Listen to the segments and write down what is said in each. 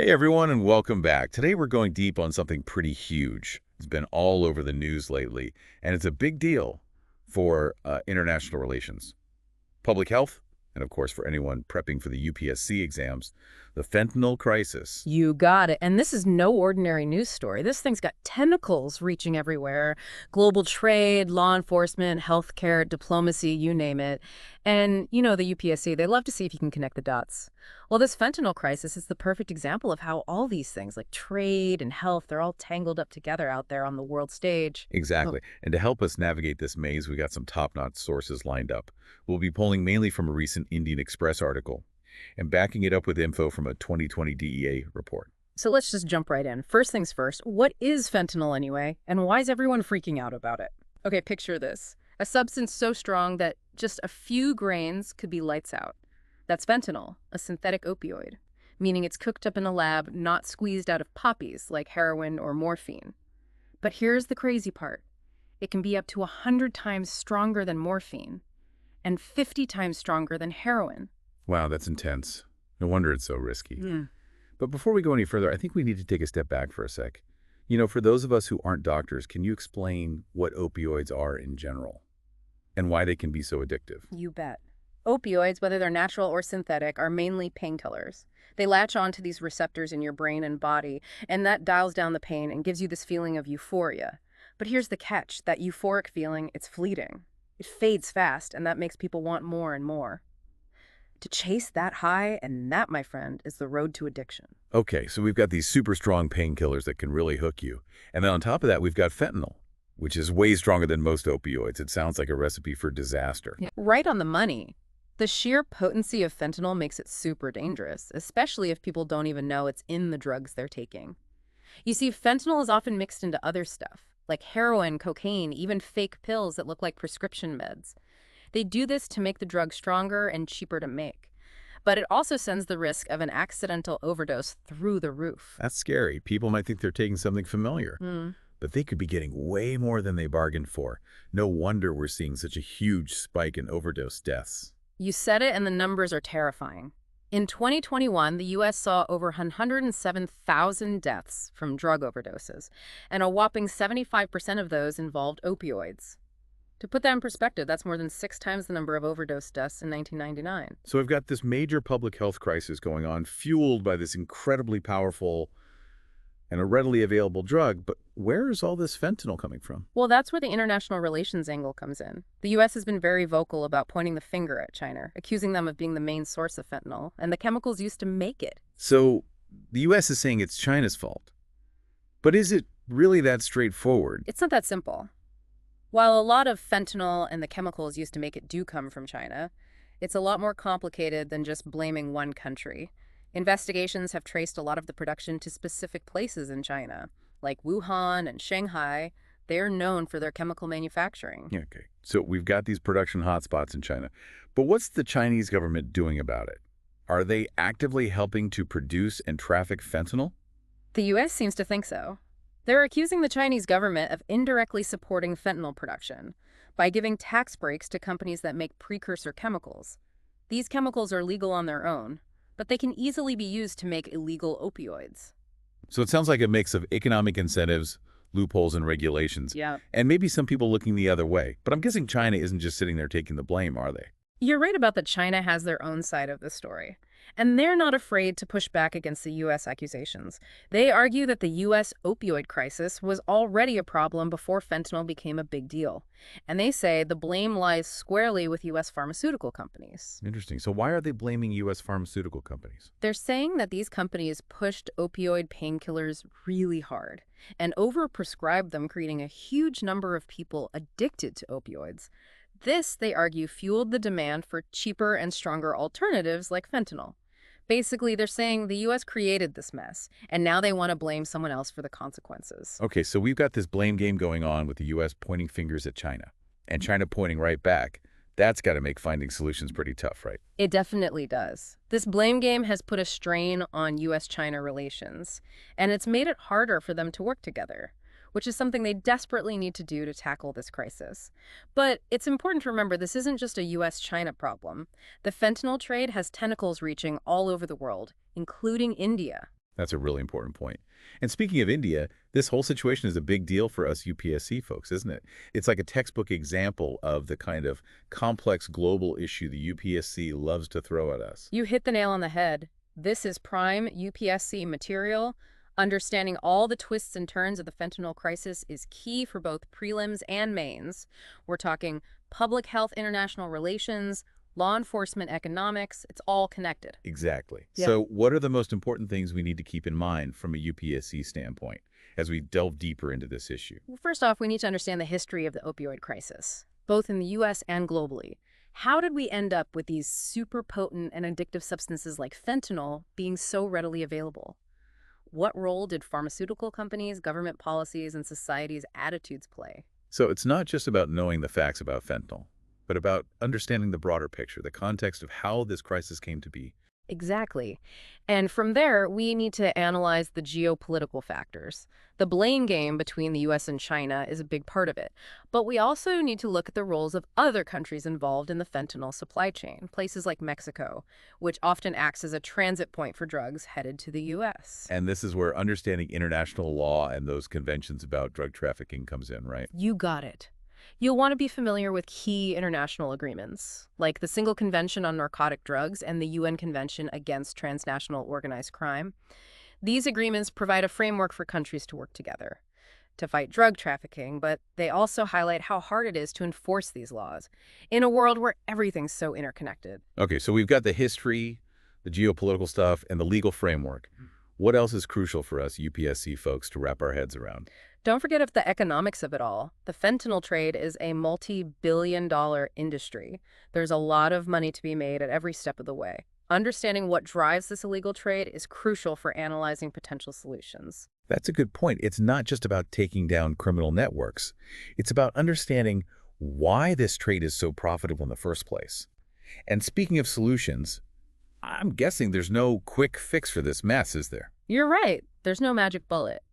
Hey everyone, and welcome back. Today we're going deep on something pretty huge. It's been all over the news lately, and it's a big deal for international relations, public health, and of course for anyone prepping for the UPSC exams, the fentanyl crisis. You got it. And this is no ordinary news story. This thing's got tentacles reaching everywhere. Global trade, law enforcement, healthcare, diplomacy, you name it. And, the UPSC, they love to see if you can connect the dots. Well, this fentanyl crisis is the perfect example of how all these things, like trade and health, they're all tangled up together out there on the world stage. Exactly. And to help us navigate this maze, we got some top-notch sources lined up. We'll be pulling mainly from a recent Indian Express article and backing it up with info from a 2020 DEA report. So let's just jump right in. First things first, what is fentanyl anyway? And why is everyone freaking out about it? Okay, picture this. A substance so strong that just a few grains could be lights out. That's fentanyl, a synthetic opioid, meaning it's cooked up in a lab, not squeezed out of poppies like heroin or morphine. But here's the crazy part. It can be up to 100 times stronger than morphine and 50 times stronger than heroin. Wow, that's intense. No wonder it's so risky. Yeah. But before we go any further, I think we need to take a step back for a sec. For those of us who aren't doctors, can you explain what opioids are in general and why they can be so addictive? You bet. Opioids, whether they're natural or synthetic, are mainly painkillers. They latch onto these receptors in your brain and body, and that dials down the pain and gives you this feeling of euphoria. But here's the catch. That euphoric feeling, it's fleeting. It fades fast, and that makes people want more and more. To chase that high, and that, my friend, is the road to addiction. Okay, so we've got these super strong painkillers that can really hook you. And then on top of that, we've got fentanyl, which is way stronger than most opioids. It sounds like a recipe for disaster. Yeah. Right on the money. The sheer potency of fentanyl makes it super dangerous, especially if people don't even know it's in the drugs they're taking. You see, fentanyl is often mixed into other stuff, like heroin, cocaine, even fake pills that look like prescription meds. They do this to make the drug stronger and cheaper to make. But it also sends the risk of an accidental overdose through the roof. That's scary. People might think they're taking something familiar, but they could be getting way more than they bargained for. No wonder we're seeing such a huge spike in overdose deaths. You said it, and the numbers are terrifying. In 2021, the U.S. saw over 107,000 deaths from drug overdoses, and a whopping 75% of those involved opioids. To put that in perspective, that's more than 6 times the number of overdose deaths in 1999. So we've got this major public health crisis going on, fueled by this incredibly powerful and a readily available drug. But where is all this fentanyl coming from? Well, that's where the international relations angle comes in. The U.S. has been very vocal about pointing the finger at China, accusing them of being the main source of fentanyl and the chemicals used to make it. So the U.S. is saying it's China's fault. But is it really that straightforward? It's not that simple. While a lot of fentanyl and the chemicals used to make it do come from China, it's a lot more complicated than just blaming one country. Investigations have traced a lot of the production to specific places in China, like Wuhan and Shanghai. They're known for their chemical manufacturing. Yeah, okay. So we've got these production hotspots in China. But what's the Chinese government doing about it? Are they actively helping to produce and traffic fentanyl? The U.S. seems to think so. They're accusing the Chinese government of indirectly supporting fentanyl production by giving tax breaks to companies that make precursor chemicals. These chemicals are legal on their own, but they can easily be used to make illegal opioids. So it sounds like a mix of economic incentives, loopholes, and regulations. Yeah. And maybe some people looking the other way. But I'm guessing China isn't just sitting there taking the blame, are they? You're right about that. China has their own side of the story, and they're not afraid to push back against the U.S. accusations. They argue that the U.S. opioid crisis was already a problem before fentanyl became a big deal, and they say the blame lies squarely with U.S. pharmaceutical companies. Interesting. So why are they blaming U.S. pharmaceutical companies? They're saying that these companies pushed opioid painkillers really hard and overprescribed them, creating a huge number of people addicted to opioids. This, they argue, fueled the demand for cheaper and stronger alternatives like fentanyl. Basically, they're saying the U.S. created this mess, and now they want to blame someone else for the consequences. Okay, so we've got this blame game going on with the U.S. pointing fingers at China, and China pointing right back. That's got to make finding solutions pretty tough, right? It definitely does. This blame game has put a strain on U.S.-China relations, and it's made it harder for them to work together, which is something they desperately need to do to tackle this crisis. But it's important to remember this isn't just a U.S.-China problem. The fentanyl trade has tentacles reaching all over the world, including India. That's a really important point. And speaking of India, this whole situation is a big deal for us UPSC folks, isn't it? It's like a textbook example of the kind of complex global issue the UPSC loves to throw at us. You hit the nail on the head. This is prime UPSC material. Understanding all the twists and turns of the fentanyl crisis is key for both prelims and mains. We're talking public health, international relations, law enforcement, economics. It's all connected. Exactly. Yep. So what are the most important things we need to keep in mind from a UPSC standpoint as we delve deeper into this issue? Well, first off, we need to understand the history of the opioid crisis, both in the U.S. and globally. How did we end up with these super potent and addictive substances like fentanyl being so readily available? What role did pharmaceutical companies, government policies, and society's attitudes play? So it's not just about knowing the facts about fentanyl, but about understanding the broader picture, the context of how this crisis came to be. Exactly. And from there, we need to analyze the geopolitical factors. The blame game between the US and China is a big part of it. But we also need to look at the roles of other countries involved in the fentanyl supply chain, places like Mexico, which often acts as a transit point for drugs headed to the US. And this is where understanding international law and those conventions about drug trafficking comes in, right? You got it. You'll want to be familiar with key international agreements, like the Single Convention on Narcotic Drugs and the UN Convention Against Transnational Organized Crime. These agreements provide a framework for countries to work together to fight drug trafficking, but they also highlight how hard it is to enforce these laws in a world where everything's so interconnected. Okay, so we've got the history, the geopolitical stuff, and the legal framework. What else is crucial for us UPSC folks to wrap our heads around? Don't forget the economics of it all. The fentanyl trade is a multi-billion-dollar industry. There's a lot of money to be made at every step of the way. Understanding what drives this illegal trade is crucial for analyzing potential solutions. That's a good point. It's not just about taking down criminal networks. It's about understanding why this trade is so profitable in the first place. And speaking of solutions, I'm guessing there's no quick fix for this mess, is there? You're right. There's no magic bullet.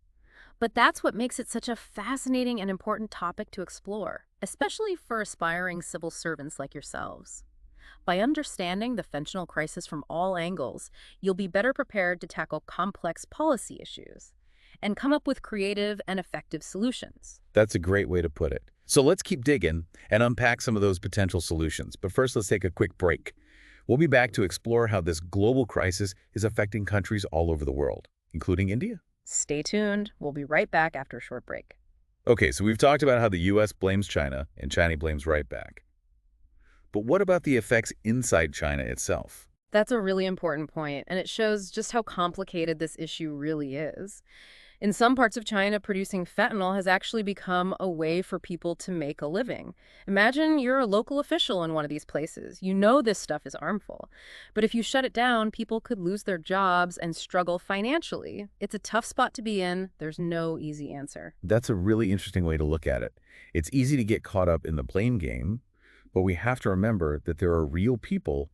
But that's what makes it such a fascinating and important topic to explore, especially for aspiring civil servants like yourselves. By understanding the fentanyl crisis from all angles, you'll be better prepared to tackle complex policy issues and come up with creative and effective solutions. That's a great way to put it. So let's keep digging and unpack some of those potential solutions. But first, let's take a quick break. We'll be back to explore how this global crisis is affecting countries all over the world, including India. Stay tuned. We'll be right back after a short break. Okay, so we've talked about how the U.S. blames China and China blames right back. But what about the effects inside China itself? That's a really important point, and it shows just how complicated this issue really is. In some parts of China, producing fentanyl has actually become a way for people to make a living. Imagine you're a local official in one of these places. You know this stuff is harmful. But if you shut it down, people could lose their jobs and struggle financially. It's a tough spot to be in. There's no easy answer. That's a really interesting way to look at it. It's easy to get caught up in the blame game, but we have to remember that there are real people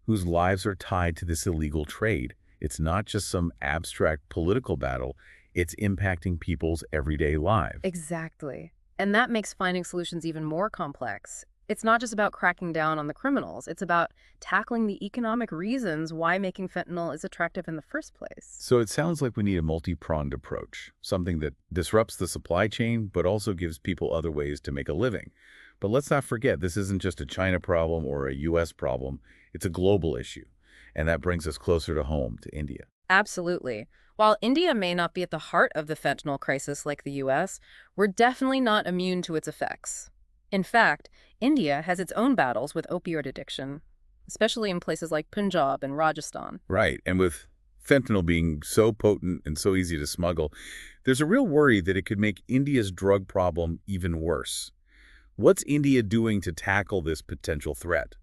whose lives are tied to this illegal trade. It's not just some abstract political battle. It's impacting people's everyday lives. Exactly. And that makes finding solutions even more complex. It's not just about cracking down on the criminals. It's about tackling the economic reasons why making fentanyl is attractive in the first place. So it sounds like we need a multi-pronged approach, something that disrupts the supply chain, but also gives people other ways to make a living. But let's not forget, this isn't just a China problem or a U.S. problem. It's a global issue. And that brings us closer to home, to India. Absolutely. While India may not be at the heart of the fentanyl crisis like the U.S., we're definitely not immune to its effects. In fact, India has its own battles with opioid addiction, especially in places like Punjab and Rajasthan. Right, and with fentanyl being so potent and so easy to smuggle, there's a real worry that it could make India's drug problem even worse. What's India doing to tackle this potential threat?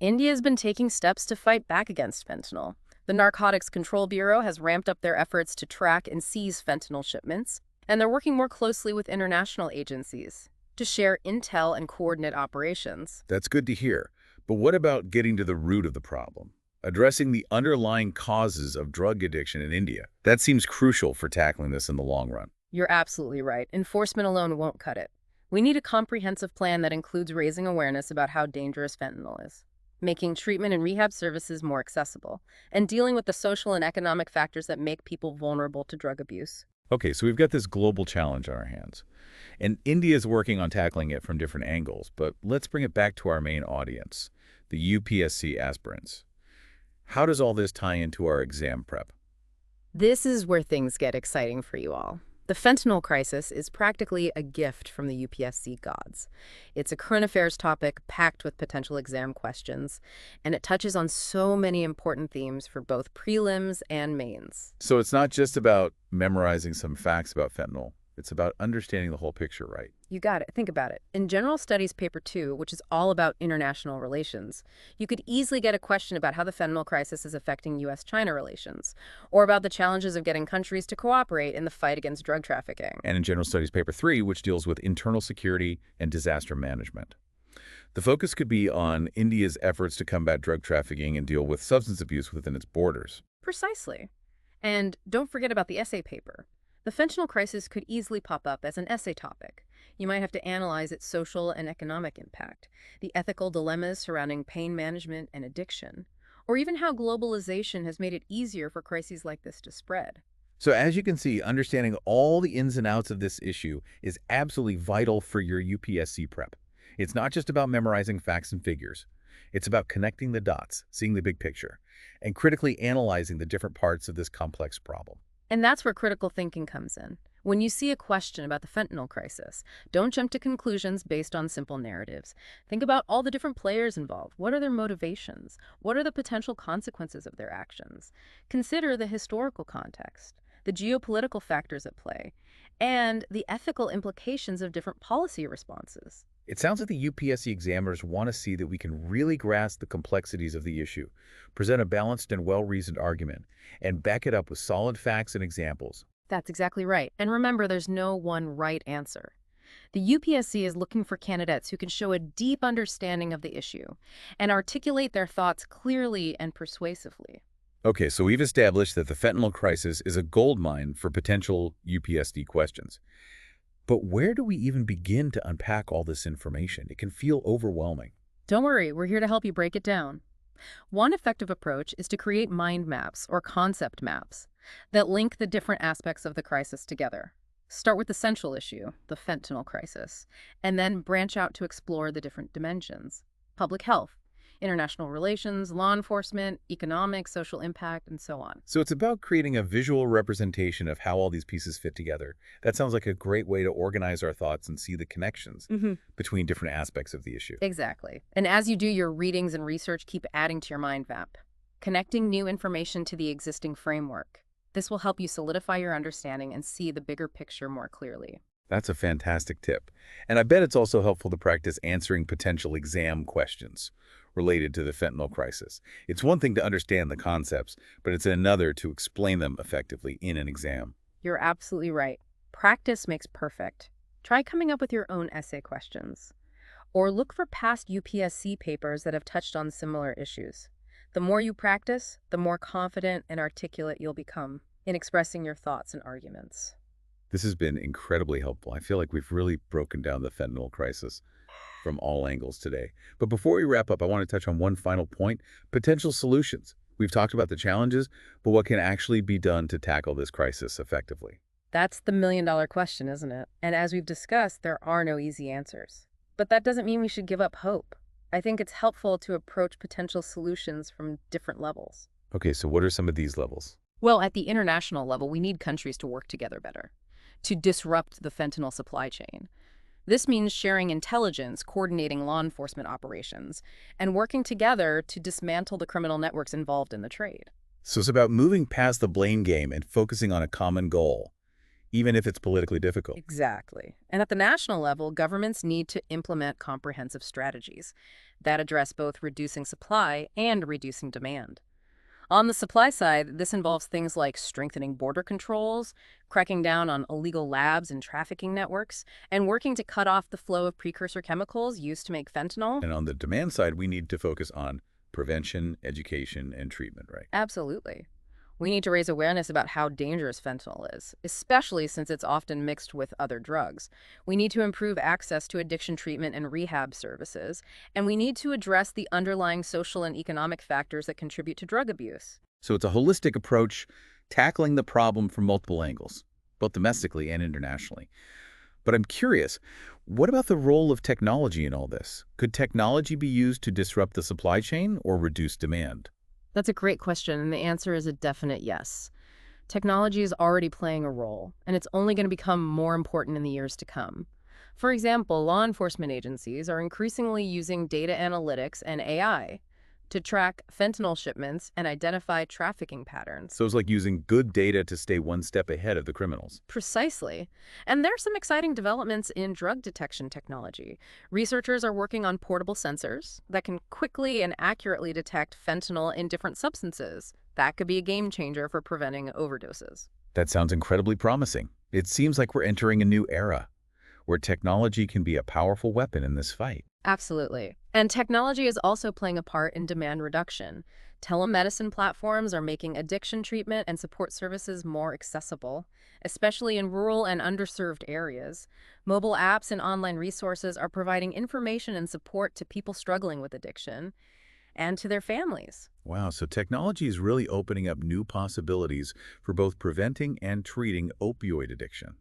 India's been taking steps to fight back against fentanyl. The Narcotics Control Bureau has ramped up their efforts to track and seize fentanyl shipments, and they're working more closely with international agencies to share intel and coordinate operations. That's good to hear. But what about getting to the root of the problem? Addressing the underlying causes of drug addiction in India. That seems crucial for tackling this in the long run. You're absolutely right. Enforcement alone won't cut it. We need a comprehensive plan that includes raising awareness about how dangerous fentanyl is. making treatment and rehab services more accessible, and dealing with the social and economic factors that make people vulnerable to drug abuse. Okay, so we've got this global challenge on our hands, and India is working on tackling it from different angles, but let's bring it back to our main audience, the UPSC aspirants. How does all this tie into our exam prep? This is where things get exciting for you all. The fentanyl crisis is practically a gift from the UPSC gods. It's a current affairs topic packed with potential exam questions, and it touches on so many important themes for both prelims and mains. So it's not just about memorizing some facts about fentanyl. It's about understanding the whole picture, right? You got it. Think about it. In General Studies Paper 2, which is all about international relations, you could easily get a question about how the fentanyl crisis is affecting U.S.-China relations, or about the challenges of getting countries to cooperate in the fight against drug trafficking. And in General Studies Paper 3, which deals with internal security and disaster management. The focus could be on India's efforts to combat drug trafficking and deal with substance abuse within its borders. Precisely. And don't forget about the essay paper. The fentanyl crisis could easily pop up as an essay topic. You might have to analyze its social and economic impact, the ethical dilemmas surrounding pain management and addiction, or even how globalization has made it easier for crises like this to spread. So as you can see, understanding all the ins and outs of this issue is absolutely vital for your UPSC prep. It's not just about memorizing facts and figures. It's about connecting the dots, seeing the big picture, and critically analyzing the different parts of this complex problem. And that's where critical thinking comes in. When you see a question about the fentanyl crisis, don't jump to conclusions based on simple narratives. Think about all the different players involved. What are their motivations? What are the potential consequences of their actions? Consider the historical context, the geopolitical factors at play, and the ethical implications of different policy responses. It sounds like the UPSC examiners want to see that we can really grasp the complexities of the issue, present a balanced and well-reasoned argument, and back it up with solid facts and examples. That's exactly right. And remember, there's no one right answer. The UPSC is looking for candidates who can show a deep understanding of the issue and articulate their thoughts clearly and persuasively. Okay, so we've established that the fentanyl crisis is a goldmine for potential UPSC questions. But where do we even begin to unpack all this information? It can feel overwhelming. Don't worry, we're here to help you break it down. One effective approach is to create mind maps or concept maps that link the different aspects of the crisis together. Start with the central issue, the fentanyl crisis, and then branch out to explore the different dimensions: public health, international relations, law enforcement, economic, social impact, and so on. So it's about creating a visual representation of how all these pieces fit together. That sounds like a great way to organize our thoughts and see the connections between different aspects of the issue. Exactly. And as you do your readings and research, keep adding to your mind map, connecting new information to the existing framework. This will help you solidify your understanding and see the bigger picture more clearly. That's a fantastic tip. And I bet it's also helpful to practice answering potential exam questions related to the fentanyl crisis. It's one thing to understand the concepts, but it's another to explain them effectively in an exam. You're absolutely right. Practice makes perfect. Try coming up with your own essay questions, or look for past UPSC papers that have touched on similar issues. The more you practice, the more confident and articulate you'll become in expressing your thoughts and arguments. This has been incredibly helpful. I feel like we've really broken down the fentanyl crisis from all angles today. But before we wrap up, I want to touch on one final point: potential solutions. We've talked about the challenges, but what can actually be done to tackle this crisis effectively? That's the million-dollar question, isn't it? And as we've discussed, there are no easy answers. But that doesn't mean we should give up hope. I think it's helpful to approach potential solutions from different levels. Okay, so what are some of these levels? Well, at the international level, we need countries to work together better, to disrupt the fentanyl supply chain. This means sharing intelligence, coordinating law enforcement operations, and working together to dismantle the criminal networks involved in the trade. So it's about moving past the blame game and focusing on a common goal, even if it's politically difficult. Exactly. And at the national level, governments need to implement comprehensive strategies that address both reducing supply and reducing demand. On the supply side, this involves things like strengthening border controls, cracking down on illegal labs and trafficking networks, and working to cut off the flow of precursor chemicals used to make fentanyl. And on the demand side, we need to focus on prevention, education, and treatment, right? Absolutely. We need to raise awareness about how dangerous fentanyl is, especially since it's often mixed with other drugs. We need to improve access to addiction treatment and rehab services, and we need to address the underlying social and economic factors that contribute to drug abuse. So it's a holistic approach, tackling the problem from multiple angles, both domestically and internationally. But I'm curious, what about the role of technology in all this? Could technology be used to disrupt the supply chain or reduce demand? That's a great question, and the answer is a definite yes. Technology is already playing a role, and it's only going to become more important in the years to come. For example, law enforcement agencies are increasingly using data analytics and AI to track fentanyl shipments and identify trafficking patterns. So it's like using good data to stay one step ahead of the criminals. Precisely. And there are some exciting developments in drug detection technology. Researchers are working on portable sensors that can quickly and accurately detect fentanyl in different substances. That could be a game changer for preventing overdoses. That sounds incredibly promising. It seems like we're entering a new era where technology can be a powerful weapon in this fight. Absolutely. And technology is also playing a part in demand reduction. Telemedicine platforms are making addiction treatment and support services more accessible, especially in rural and underserved areas. Mobile apps and online resources are providing information and support to people struggling with addiction and to their families. Wow, so technology is really opening up new possibilities for both preventing and treating opioid addiction.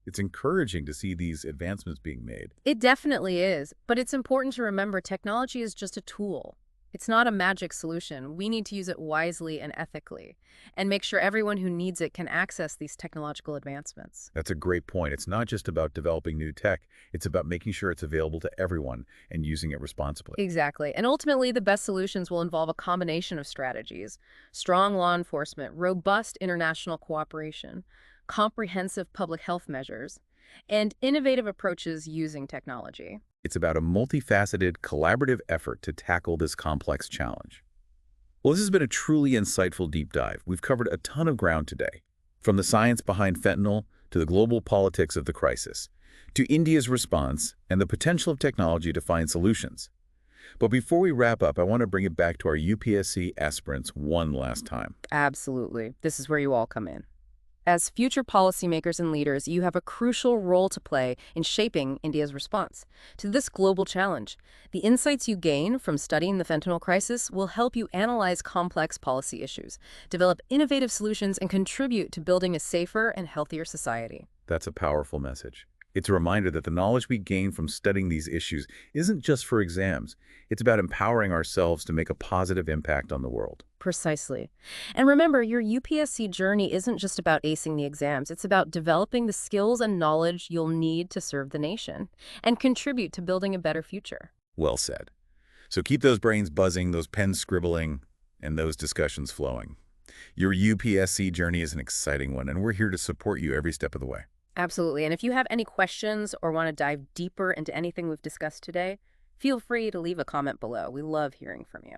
It's encouraging to see these advancements being made. It definitely is, but it's important to remember technology is just a tool. It's not a magic solution. We need to use it wisely and ethically, and make sure everyone who needs it can access these technological advancements. That's a great point. It's not just about developing new tech, it's about making sure it's available to everyone and using it responsibly. Exactly. And ultimately, the best solutions will involve a combination of strategies: strong law enforcement, robust international cooperation, comprehensive public health measures, and innovative approaches using technology. It's about a multifaceted, collaborative effort to tackle this complex challenge. Well, this has been a truly insightful deep dive. We've covered a ton of ground today, from the science behind fentanyl to the global politics of the crisis, to India's response and the potential of technology to find solutions. But before we wrap up, I want to bring it back to our UPSC aspirants one last time. Absolutely. This is where you all come in. As future policymakers and leaders, you have a crucial role to play in shaping India's response to this global challenge. The insights you gain from studying the fentanyl crisis will help you analyze complex policy issues, develop innovative solutions, and contribute to building a safer and healthier society. That's a powerful message. It's a reminder that the knowledge we gain from studying these issues isn't just for exams. It's about empowering ourselves to make a positive impact on the world. Precisely. And remember, your UPSC journey isn't just about acing the exams. It's about developing the skills and knowledge you'll need to serve the nation and contribute to building a better future. Well said. So keep those brains buzzing, those pens scribbling, and those discussions flowing. Your UPSC journey is an exciting one, and we're here to support you every step of the way. Absolutely. And if you have any questions or want to dive deeper into anything we've discussed today, feel free to leave a comment below. We love hearing from you.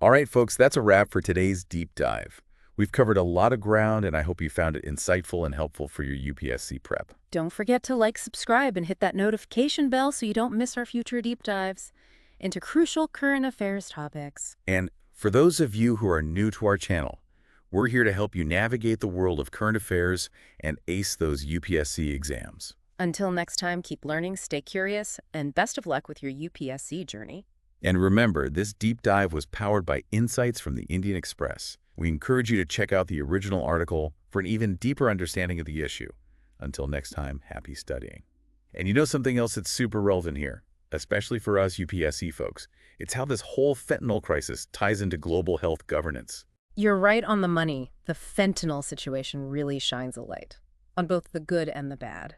All right, folks, that's a wrap for today's deep dive. We've covered a lot of ground, and I hope you found it insightful and helpful for your UPSC prep. Don't forget to like, subscribe, and hit that notification bell so you don't miss our future deep dives into crucial current affairs topics. And for those of you who are new to our channel, we're here to help you navigate the world of current affairs and ace those UPSC exams. Until next time, keep learning, stay curious, and best of luck with your UPSC journey. And remember, this deep dive was powered by insights from the Indian Express. We encourage you to check out the original article for an even deeper understanding of the issue. Until next time, happy studying. And you know something else that's super relevant here, especially for us UPSC folks? It's how this whole fentanyl crisis ties into global health governance. You're right on the money. The fentanyl situation really shines a light on both the good and the bad.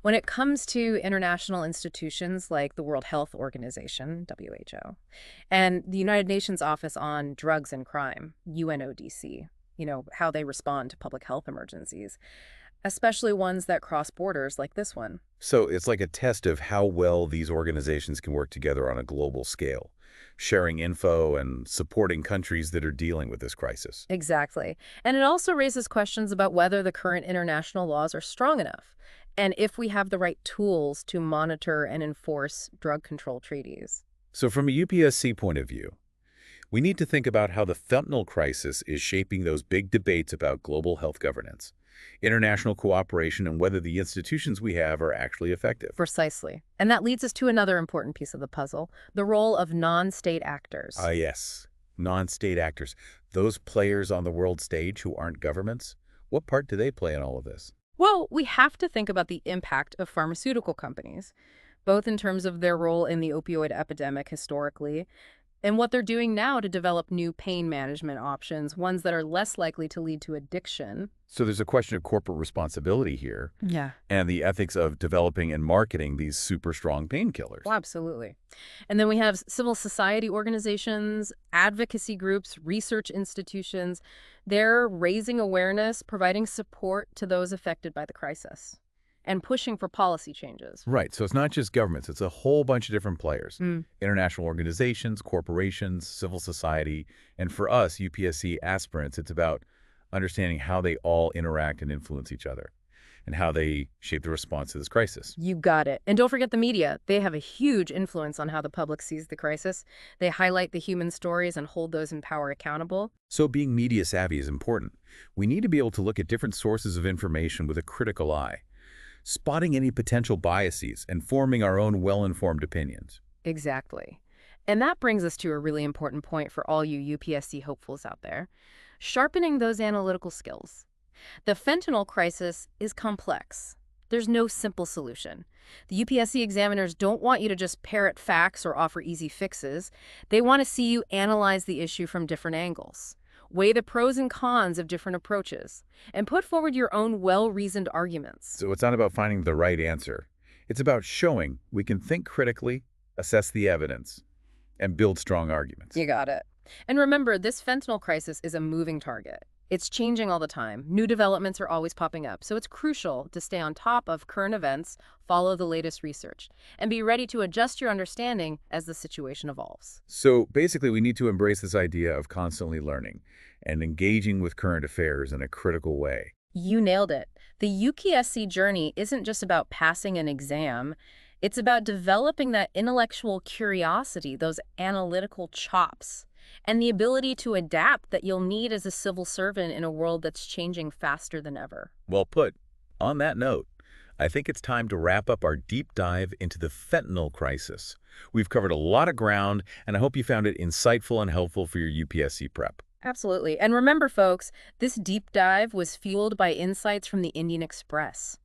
When it comes to international institutions like the World Health Organization, WHO, and the United Nations Office on Drugs and Crime, UNODC, how they respond to public health emergencies, especially ones that cross borders like this one. So it's like a test of how well these organizations can work together on a global scale, sharing info and supporting countries that are dealing with this crisis. Exactly. And it also raises questions about whether the current international laws are strong enough, and if we have the right tools to monitor and enforce drug control treaties. So from a UPSC point of view, We need to think about how the fentanyl crisis is shaping those big debates about global health governance, international cooperation, and whether the institutions we have are actually effective. Precisely. And that leads us to another important piece of the puzzle, the role of non-state actors. Ah, yes. Non-state actors. Those players on the world stage who aren't governments. What part do they play in all of this? Well, we have to think about the impact of pharmaceutical companies, both in terms of their role in the opioid epidemic historically and what they're doing now to develop new pain management options, ones that are less likely to lead to addiction. So there's a question of corporate responsibility here Yeah. and the ethics of developing and marketing these super strong painkillers. Well, absolutely. And then we have civil society organizations, advocacy groups, research institutions. They're raising awareness, providing support to those affected by the crisis, and pushing for policy changes. Right. So it's not just governments. It's a whole bunch of different players. Mm. International organizations, corporations, civil society. And for us, UPSC aspirants, it's about understanding how they all interact and influence each other and how they shape the response to this crisis. You got it. And don't forget the media. They have a huge influence on how the public sees the crisis. They highlight the human stories and hold those in power accountable. So being media savvy is important. We need to be able to look at different sources of information with a critical eye, spotting any potential biases and forming our own well-informed opinions. Exactly. And that brings us to a really important point for all you UPSC hopefuls out there. Sharpening those analytical skills. The fentanyl crisis is complex. There's no simple solution. The UPSC examiners don't want you to just parrot facts or offer easy fixes. They want to see you analyze the issue from different angles, weigh the pros and cons of different approaches, and put forward your own well-reasoned arguments. So it's not about finding the right answer. It's about showing we can think critically, assess the evidence, and build strong arguments. You got it. And remember, this fentanyl crisis is a moving target. It's changing all the time. New developments are always popping up, so it's crucial to stay on top of current events, follow the latest research, and be ready to adjust your understanding as the situation evolves. So basically, we need to embrace this idea of constantly learning and engaging with current affairs in a critical way. You nailed it. The UPSC journey isn't just about passing an exam. It's about developing that intellectual curiosity, those analytical chops, and the ability to adapt that you'll need as a civil servant in a world that's changing faster than ever. Well put. On that note, I think it's time to wrap up our deep dive into the fentanyl crisis. We've covered a lot of ground, and I hope you found it insightful and helpful for your UPSC prep. Absolutely. And remember, folks, this deep dive was fueled by insights from the Indian Express.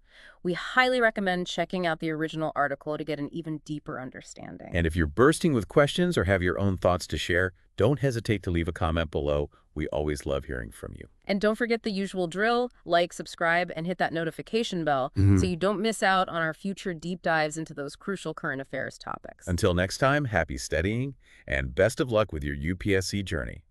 We highly recommend checking out the original article to get an even deeper understanding. And if you're bursting with questions or have your own thoughts to share, don't hesitate to leave a comment below. We always love hearing from you. And don't forget the usual drill: like, subscribe, and hit that notification bell so you don't miss out on our future deep dives into those crucial current affairs topics. Until next time, happy studying and best of luck with your UPSC journey.